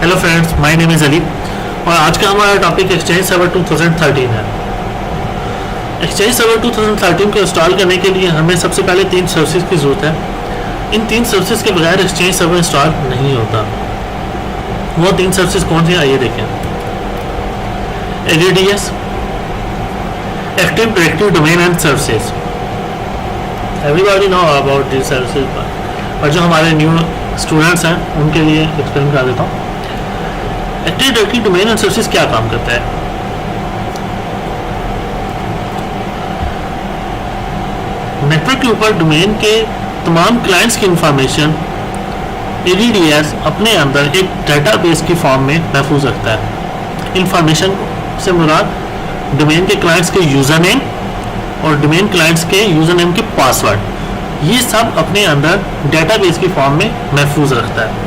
Hello friends, my name is Ali और आज का हमारा टॉपिक एक्सचेंज सर्वर 2013 है। एक्सचेंज सर्वर 2013 को इंस्टॉल करने के लिए हमें सबसे पहले 3 सर्विसेज की ज़रूरत है। इन 3 सर्विसेज के बगैर एक्सचेंज सर्वर इंस्टॉल नहीं होता। वो 3 सर्विसेज कौन सी, आइए देखें। ADDS, active directory domain and services. Everybody know about this services, और जो हमारे न्यू स्टूडेंट्स हैं उनके लिए एक्सप्लेन कर देता हूँ। Active directory domain and services क्या काम करता है? नेटवर्क के ऊपर डोमेन के तमाम क्लाइंट्स की इंफॉर्मेशन ADDS अपने अंदर एक डेटाबेस की फॉर्म में महफूज रखता है। इंफॉर्मेशन से मुराद डोमेन के क्लाइंट्स के यूज़र नेम और डोमेन क्लाइंट्स के यूज़र नेम के पासवर्ड, ये सब अपने अंदर डेटाबेस की फॉर्म में महफूज रखता है।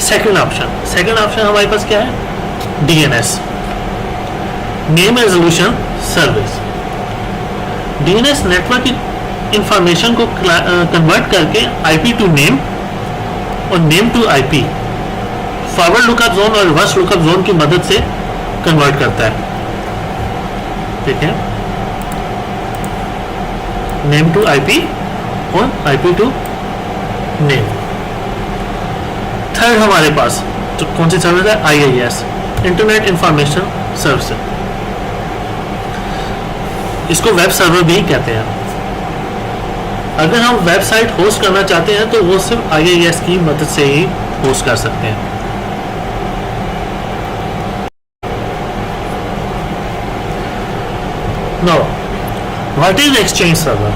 सेकंड ऑप्शन हमारे पास क्या है? DNS, name resolution service. DNS network की इंफॉर्मेशन को कन्वर्ट करके IP टू नेम और name to IP, forward lookup zone और रिवर्स लुकअप जोन की मदद से कन्वर्ट करता है। ठीक है, नेम टू IP और IP टू नेम। थर्ड हमारे पास जो कौन सी सर्विस है? IIS, internet information service. इसको वेब सर्वर भी कहते हैं। अगर हम वेबसाइट होस्ट करना चाहते हैं तो वो सिर्फ IIS की मदद से ही होस्ट कर सकते हैं। Now what is exchange server?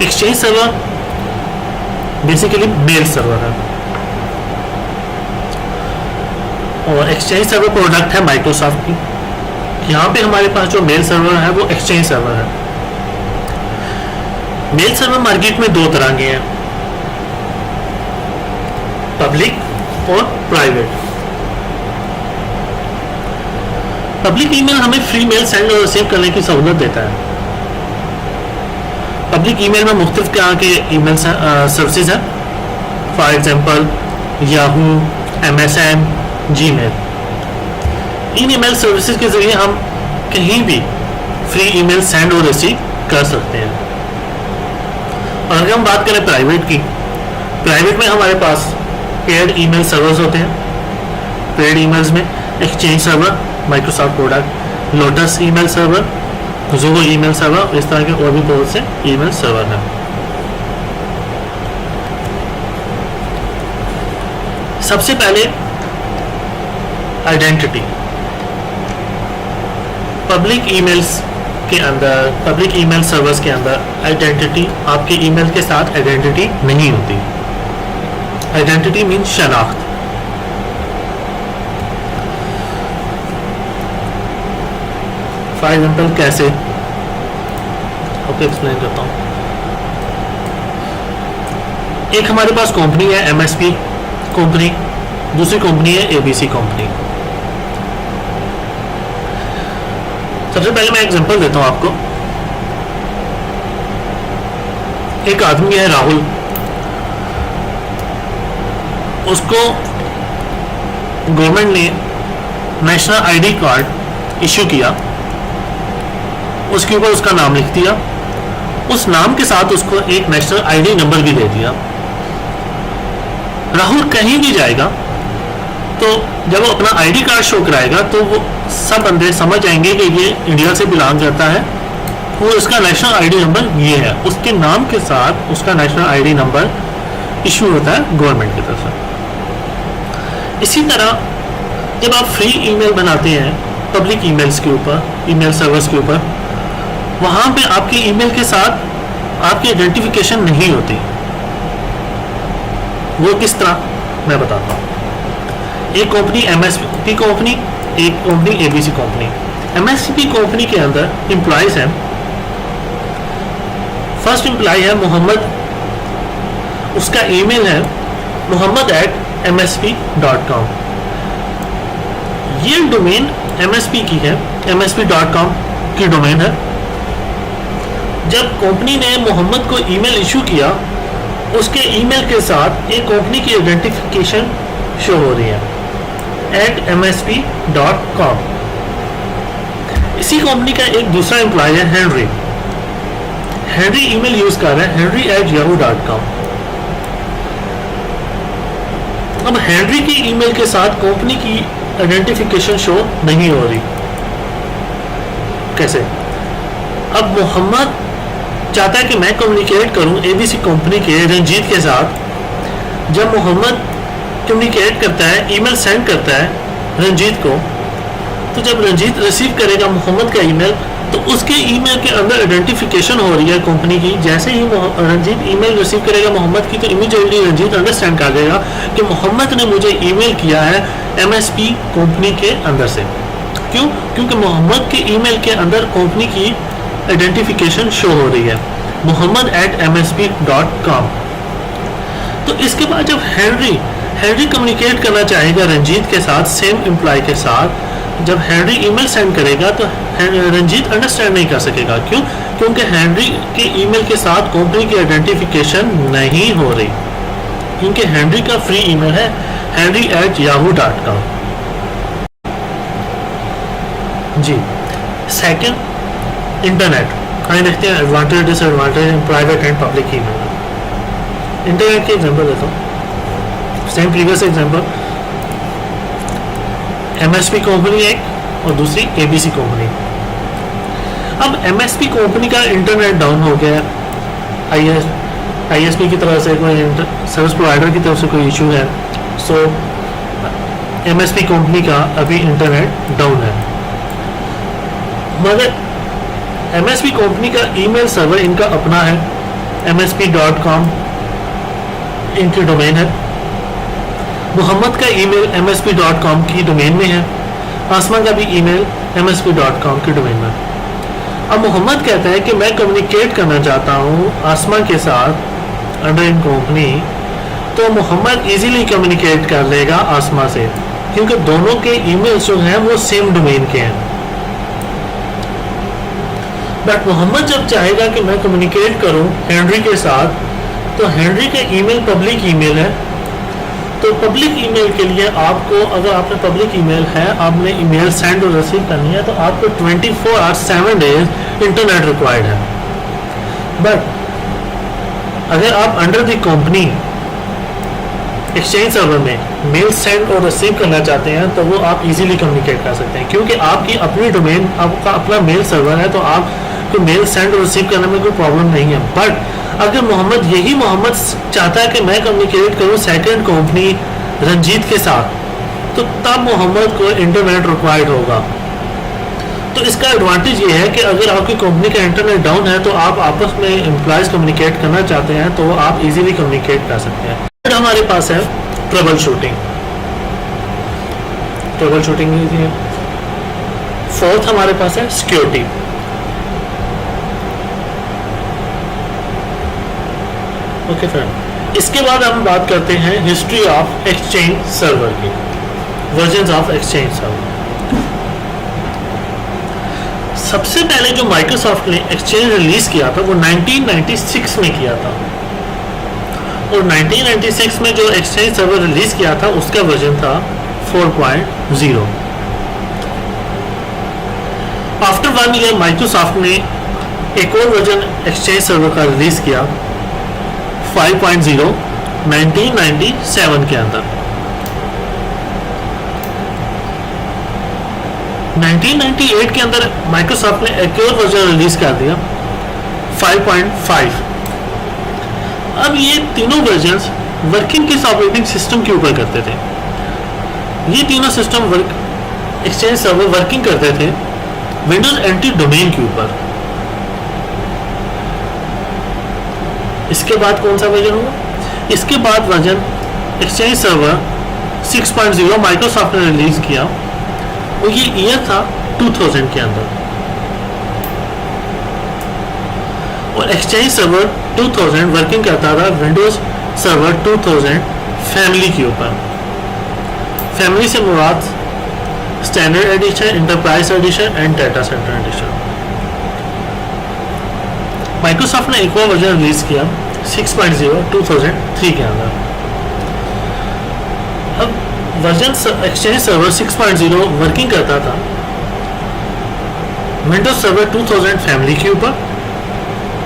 Exchange server basically mail server है और एक्सचेंज सर्वर प्रोडक्ट है माइक्रोसॉफ्ट की। यहाँ पे हमारे पास जो मेल सर्वर है वो एक्सचेंज सर्वर है। मेल सर्वर मार्केट में 2 तरह के हैं, पब्लिक और प्राइवेट। पब्लिक ईमेल हमें फ्री मेल सेंड और रिसीव करने की सहूलत देता है। पब्लिक ईमेल में मुख्तलिफ तरह के ईमेल सर्विसेज हैं, for example Yahoo, MSN, Gmail. In email services के जरिए हम कहीं भी फ्री ईमेल सेंड और रिसीव कर सकते हैं। और अगर हम बात करें प्राइवेट की, प्राइवेट में हमारे पास पेड ईमेल सर्वर्स होते हैं। पेड ईमेल्स में exchange server, Microsoft product, lotus email server, Zoho email server, इस तरह के और भी बहुत से ईमेल सर्वर हैं। सबसे पहले आइडेंटिटी। पब्लिक ईमेल्स के अंदर, पब्लिक ईमेल सर्वर्स के अंदर आइडेंटिटी, आपके ईमेल के साथ आइडेंटिटी नहीं होती। आइडेंटिटी मीन शनाख्त। फॉर एग्जाम्पल कैसे, ओके एक्सप्लेन करता हूँ। एक हमारे पास कंपनी है MSP कंपनी, दूसरी कंपनी है ABC कंपनी। सबसे पहले मैं एग्जांपल देता हूँ आपको। एक आदमी है राहुल, उसको गवर्नमेंट ने नेशनल ID कार्ड इश्यू किया, उसके ऊपर उसका नाम लिख दिया, उस नाम के साथ उसको एक नेशनल ID नंबर भी दे दिया। राहुल कहीं भी जाएगा तो जब वो अपना ID कार्ड शो कराएगा तो वो सब बंदे समझ जाएंगे कि ये इंडिया से बिलोंग करता है और इसका नेशनल ID नंबर ये है। उसके नाम के साथ उसका नेशनल ID नंबर इशू होता है गवर्नमेंट की तरफ से। इसी तरह जब आप फ्री ईमेल बनाते हैं पब्लिक ईमेल्स के ऊपर, ईमेल सर्वर्स के ऊपर, वहाँ पे आपके ईमेल के साथ आपकी आइडेंटिफिकेशन नहीं होती। वो किस तरह, मैं बताता हूँ। एक कंपनी MSP कंपनी, एक company ABC company. MSP company के अंदर एम्प्लॉयज हैं। फर्स्ट एम्प्लॉय है मोहम्मद, उसका ईमेल है mohammed@msp.com। ये डोमेन MSP की है, msp.com की डोमेन है। जब कंपनी ने मोहम्मद को ईमेल इशू किया उसके ईमेल के साथ एक कंपनी की आइडेंटिफिकेशन शो हो रही है @msp.com। इसी कंपनी का एक दूसरा एम्प्लॉय है हेनरी। हेनरी ईमेल यूज कर रहा है henry@yahoo.com। अब हेनरी की ईमेल के साथ कंपनी की आइडेंटिफिकेशन शो नहीं हो रही। कैसे? अब मोहम्मद चाहता है कि मैं कम्युनिकेट करूं एबीसी कंपनी के रंजीत के साथ। जब मोहम्मद कम्युनिकेट करता है, ईमेल सेंड करता है रंजीत को, तो जब रंजीत रिसीव करेगा मोहम्मद का ईमेल, तो उसके ईमेल के अंदर आइडेंटिफिकेशन हो रही है कंपनी की। जैसे ही रंजीत ईमेल रिसीव करेगा मोहम्मद की, तो इमीडिएटली रंजीत अंडरस्टैंड कर देगा कि मोहम्मद ने मुझे ईमेल किया है एमएसपी कंपनी के अंदर से। क्यों? क्योंकि मोहम्मद के ईमेल के अंदर कंपनी की आइडेंटिफिकेशन शो हो रही है mohammad@msp.com। तो इसके बाद जब हेनरी कम्युनिकेट करना चाहेगा रंजीत के साथ, सेम एम्प्लॉय के साथ, जब हेनरी ईमेल सेंड करेगा तो रंजीत अंडरस्टैंड नहीं कर सकेगा। क्यों? क्योंकि हेनरी के ईमेल के साथ कंपनी की आइडेंटिफिकेशन नहीं हो रही, क्योंकि हेनरी का फ्री ईमेल है henry@yahoo.com। जी, सेकंड, इंटरनेट। आइए देखते हैं advantage disadvantage in private and public email. Internet के एग्जांपल देता हूँ, same previous example. MSP company एक और दूसरी एबीसी कंपनी। अब एमएसपी कंपनी का इंटरनेट डाउन हो गया, आईएसपी की तरफ से कोई सर्विस प्रोवाइडर की तरफ से कोई इशू है, सो एमएसपी कंपनी का अभी इंटरनेट डाउन है। मगर एमएसपी कंपनी का ईमेल सर्वर इनका अपना है, msp.com इनकी डोमेन है। मोहम्मद का ईमेल msp.com की डोमेन में है। आसमा का भी ईमेल msp.com की डोमेन में। अब मोहम्मद कहता है कि मैं कम्युनिकेट करना चाहता हूँ आसमा के साथ अंडर इन कंपनी, तो मोहम्मद इजीली कम्युनिकेट कर लेगा आसमा से, क्योंकि दोनों के ईमेल्स जो हैं वो सेम डोमेन के हैं। बट मोहम्मद जब चाहेगा कि मैं कम्युनिकेट करूं हेनरी के साथ, तो हेनरी का ईमेल पब्लिक ईमेल है। तो पब्लिक ईमेल के लिए आपको, अगर आपने पब्लिक ईमेल है, आपने ईमेल सेंड और रिसीव करनी है, तो आपको 24 आवर्स 7 डेज इंटरनेट रिक्वायर्ड है। बट अगर आप under the company exchange server में मेल सेंड और रिसीव करना चाहते हैं, तो वो आप इजीली कम्युनिकेट कर सकते हैं, क्योंकि आपकी अपनी डोमेन, आपका अपना मेल सर्वर है, तो आप को मेल सेंड और रिसीव करने में कोई प्रॉब्लम नहीं है। बट अगर मोहम्मद चाहता है कि मैं कम्युनिकेट करूं सेकंड कंपनी रंजीत के साथ, तो तब मोहम्मद को इंटरनेट रिक्वायर्ड होगा। तो इसका एडवांटेज ये है कि अगर आपकी कंपनी का इंटरनेट डाउन है, तो आप आपस में एम्प्लॉयज कम्युनिकेट करना चाहते हैं, तो आप इजीली कम्युनिकेट कर सकते हैं। फिर हमारे पास है ट्रबल शूटिंग। फोर्थ हमारे पास है सिक्योरिटी। ओके फ्रेंड, इसके बाद हम बात करते हैं हिस्ट्री ऑफ एक्सचेंज सर्वर की, वर्जन्स ऑफ एक्सचेंज सर्वर। सबसे पहले जो माइक्रोसॉफ्ट ने एक्सचेंज रिलीज किया था वो 1996 में किया था, और 1996 में जो एक्सचेंज सर्वर रिलीज किया था उसका वर्जन था 4.0। आफ्टर 1 ईयर माइक्रोसॉफ्ट ने एक और वर्जन एक्सचेंज सर्वर का रिलीज किया 5.0 1997 के अंदर। 1998 के अंदर माइक्रोसॉफ्ट ने एक और वर्जन रिलीज कर दिया 5.5। अब ये तीनों वर्जन्स वर्किंग किस ऑपरेटिंग सिस्टम के ऊपर करते थे? ये तीनों सिस्टम एक्सचेंज सर्वर वर्किंग करते थे विंडोज एंटी डोमेन के ऊपर। इसके बाद कौन सा वर्जन होगा? इसके बाद वर्जन एक्सचेंज सर्वर 6.0 माइक्रोसॉफ्ट ने रिलीज किया, और ये ईयर था 2000 के अंदर। और एक्सचेंज सर्वर 2000 वर्किंग करता था विंडोज सर्वर 2000 फैमिली के ऊपर। फैमिली से मुराद standard edition, enterprise edition and data centre edition. Microsoft ने एक और वर्जन रिलीज किया 6.0 2003 के अंदर। अब वर्जन एक्सचेंज सर्वर 6.0 वर्किंग करता था विंडोज सर्वर 2000 फैमिली के ऊपर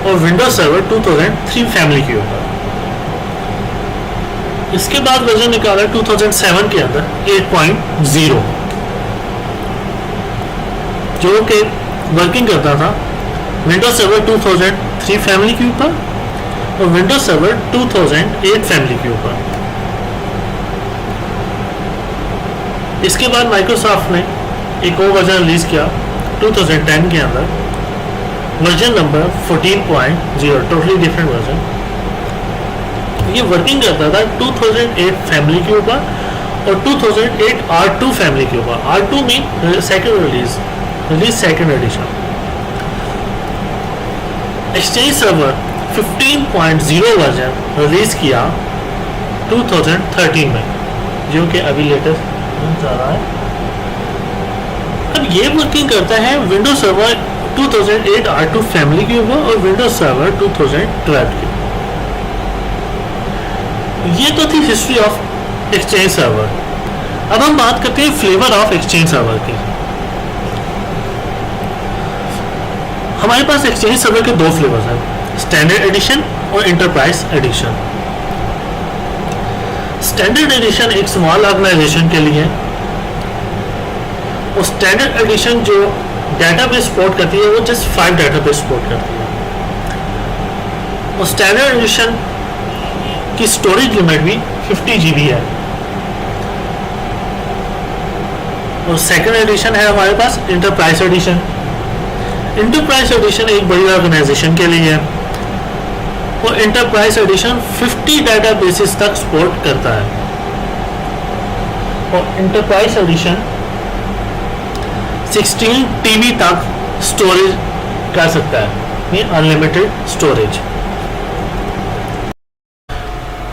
और विंडोज सर्वर 2003 फैमिली के ऊपर। इसके बाद वर्जन निकाला 2007 के अंदर 8.0 जो कि वर्किंग करता था विंडोज सर्वर 2003 फैमिली के ऊपर और विंडोज सर्वर 2008 फैमिली के ऊपर। इसके बाद माइक्रोसॉफ्ट ने एक और वर्जन रिलीज किया 2010 के अंदर, version number 14.0, totally different version. ये वर्किंग करता था 2008 फैमिली के ऊपर और 2008 R2 फैमिली के ऊपर। R2 में second release second edition. Exchange server 15.0 version release किया 2013 में, जो कि अभी लेटेस्ट चल रहा है। अब ये वर्किंग करता है विंडोज सर्वर 2008 R2 फैमिली के ऊपर और विंडोज सर्वर 2012 के। ये तो थी हिस्ट्री ऑफ एक्सचेंज सर्वर। अब हम बात करते हैं फ्लेवर ऑफ एक्सचेंज सर्वर की। हमारे पास एक्सचेंज सर्वर के दो फ्लेवर्स हैं, स्टैंडर्ड एडिशन और इंटरप्राइज एडिशन। स्टैंडर्ड एडिशन एक स्मॉल ऑर्गेनाइजेशन के लिए, और स्टैंडर्ड एडिशन जो डेटाबेस सपोर्ट करती है वो जस्ट 5 डेटाबेस सपोर्ट करती है। और स्टैंडर्ड एडिशन की स्टोरेज लिमिट भी 50 GB है। और सेकंड एडिशन है हमारे पास इंटरप्राइज एडिशन। इंटरप्राइज एडिशन एक बड़ी ऑर्गेनाइजेशन के लिए है और इंटरप्राइज एडिशन 50 डेटाबेसेस तक सपोर्ट करता है। और इंटरप्राइज एडिशन 16 TB तक स्टोरेज कर सकता है, ये अनलिमिटेड स्टोरेज।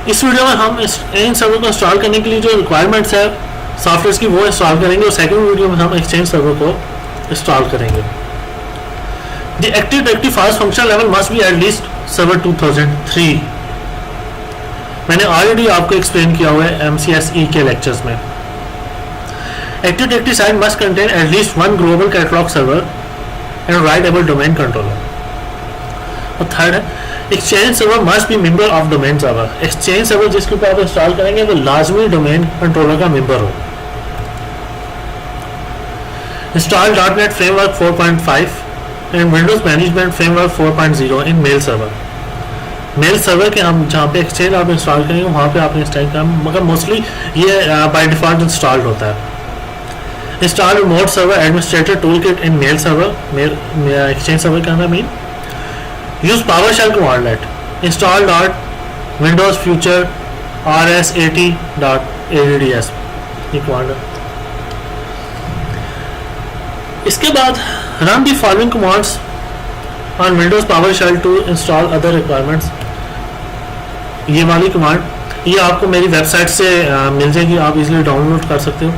इस वीडियो में हम इन सर्वर को इंस्टॉल करने के लिए जो रिक्वायरमेंट्स है सॉफ्टवेयर की वो इंस्टॉल करेंगे और सेकंड वीडियो में हम एक्सचेंज सर्वर को इंस्टॉल करेंगे। The active directory fast function level must be at least server 2003। मैंने ऑलरेडी आपको एक्सप्लेन किया हुआ है MCSE के लेक्चर्स में। Active directory site must contain at least 1 global catalogue server and writable domain controller. और थर्ड है exchange server must be member of domain server. Exchange server जिसके ऊपर आप इंस्टॉल करेंगे वो लाजमी डोमेन कंट्रोलर का मेंबर हो। Install .NET framework 4.5 and Windows management framework 4.0 in mail server. Mail server के हम जहाँ पे एक्सचेंज आप इंस्टॉल करेंगे वहाँ पे आपने इंस्टॉल करना, मगर मोस्टली ये बाय डिफॉल्ट इंस्टॉल्ड होता है। Install remote server administrator tool kit in mail server. Exchange server का नाम use PowerShell commandlet। Install Windows Future rs80.ads ये कमांड। इसके बाद run the following commands on Windows PowerShell to install other requirements. ये वाली command ये आपको मेरी वेबसाइट से मिल जाएगी, आप इजीली डाउनलोड कर सकते हो।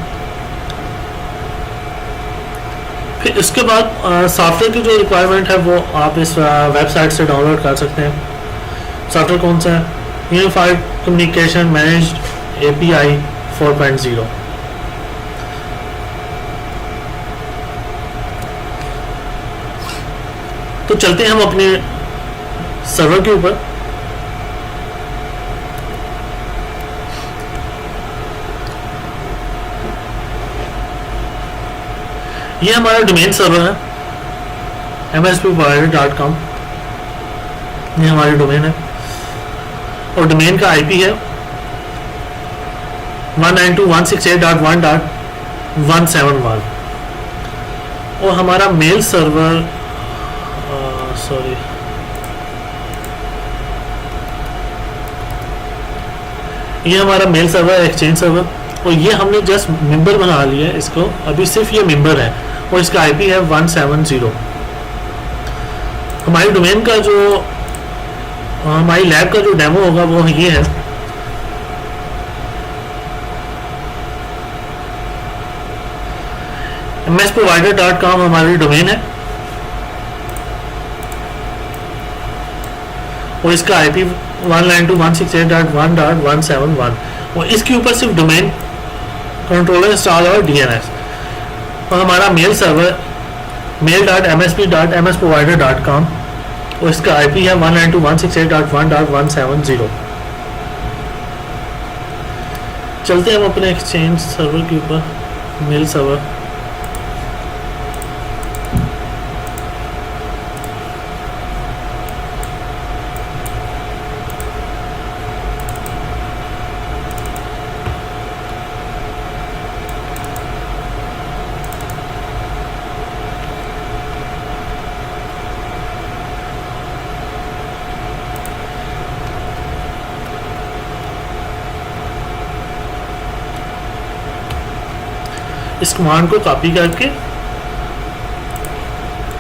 फिर इसके बाद सॉफ्टवेयर की जो रिक्वायरमेंट है वो आप इस वेबसाइट से डाउनलोड कर सकते हैं। सॉफ्टवेयर कौन सा है? Unified communication managed API 4.0। तो चलते हैं हम अपने सर्वर के ऊपर। ये हमारा डोमेन सर्वर है mspprovider.com। ये हमारी डोमेन है और डोमेन का IP है 192.168.1.171। और हमारा मेल सर्वर ये हमारा मेल सर्वर है एक्सचेंज सर्वर। और ये हमने जस्ट मेंबर बना लिया है इसको, अभी सिर्फ ये मेंबर है और इसका IP है 170। हमारी डोमेन का जो हमारी लैब का जो डेमो होगा वो ये है। msprovider.com हमारी डोमेन है और इसका IP 192.168.1.171 और इसके ऊपर सिर्फ डोमेन कंट्रोलर इंस्टॉल और DNS। और हमारा मेल सर्वर mail.msp.msprovider.com और इसका IP है 192.168.1.170। चलते हैं हम अपने एक्सचेंज सर्वर के ऊपर, मेल सर्वर। इस कमांड को कॉपी करके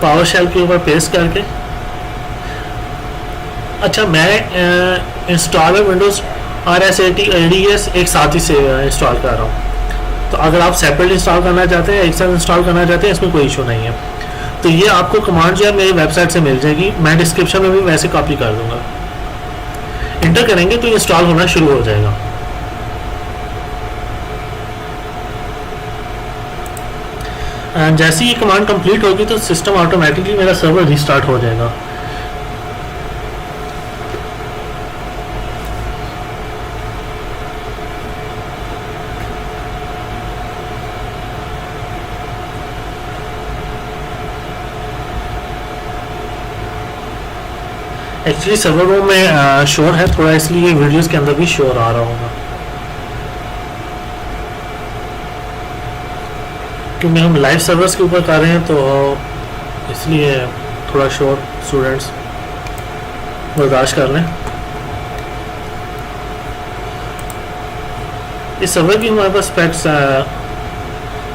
पावर शेल के ऊपर पेस्ट करके, अच्छा मैं इंस्टॉलर विंडोज RSAT ADS एक साथ ही से इंस्टॉल कर रहा हूँ, तो अगर आप सेपरेट इंस्टॉल करना चाहते हैं, एक साथ इंस्टॉल करना चाहते हैं, इसमें कोई इशू नहीं है। तो ये आपको कमांड जो है मेरी वेबसाइट से मिल जाएगी, मैं डिस्क्रिप्शन में भी वैसे कॉपी कर दूंगा। इंटर करेंगे तो इंस्टॉल होना शुरू हो जाएगा। जैसे ही ये कमांड कंप्लीट होगी तो सिस्टम ऑटोमेटिकली मेरा सर्वर रीस्टार्ट हो जाएगा। एक्चुअली सर्वर रूम में शोर है थोड़ा, इसलिए वीडियोस के अंदर भी शोर आ रहा होगा, क्योंकि हम लाइव सर्वर्स के ऊपर कर रहे हैं तो इसलिए थोड़ा शोर स्टूडेंट्स बर्दाश्त कर लें। इस सर्वर की हमारे पास स्पेक्स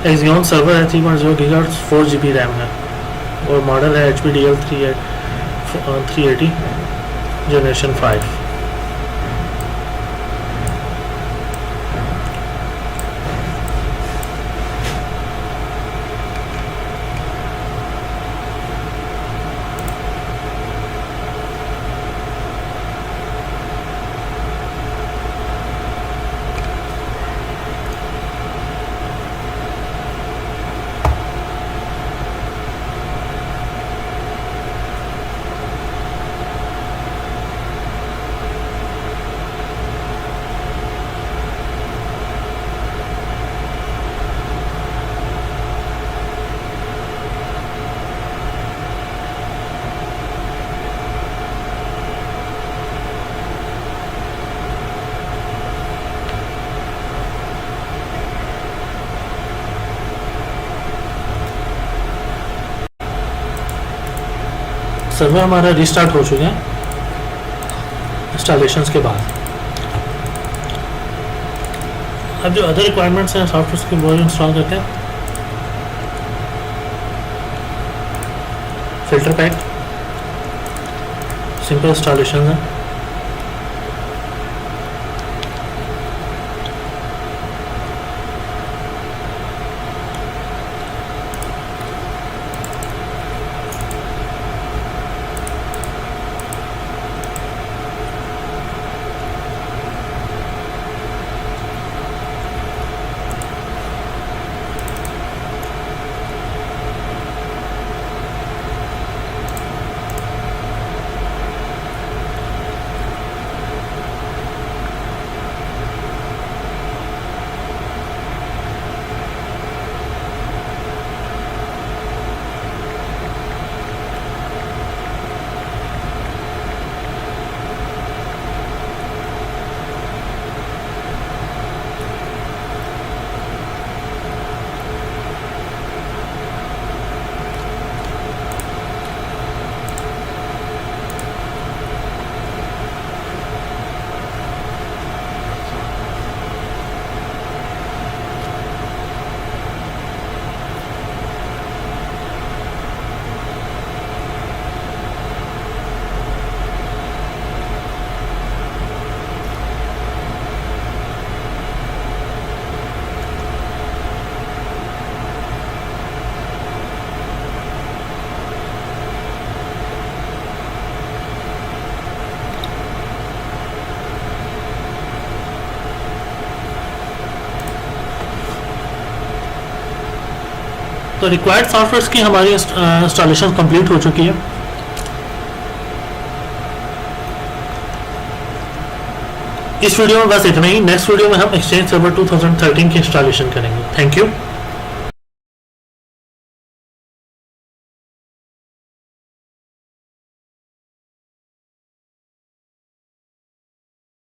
एक्सियन सर्वर है 3.0 GHz 4 GB रैम है और मॉडल है HP DL 380 जनरेशन 5। सर्वर हमारा रिस्टार्ट हो चुका है इंस्टॉलेशंस के बाद। अब जो अदर रिक्वायरमेंट्स हैं सॉफ्टवेयर के वो इंस्टॉल करते हैं। फिल्टर पैक सिंपल इंस्टॉलेशन है। तो रिक्वायर्ड सॉफ्टवेयर की हमारी इंस्टॉलेशन कंप्लीट हो चुकी है। इस वीडियो में बस इतना ही। नेक्स्ट वीडियो में हम एक्सचेंज सर्वर 2013 की इंस्टॉलेशन करेंगे। Thank you.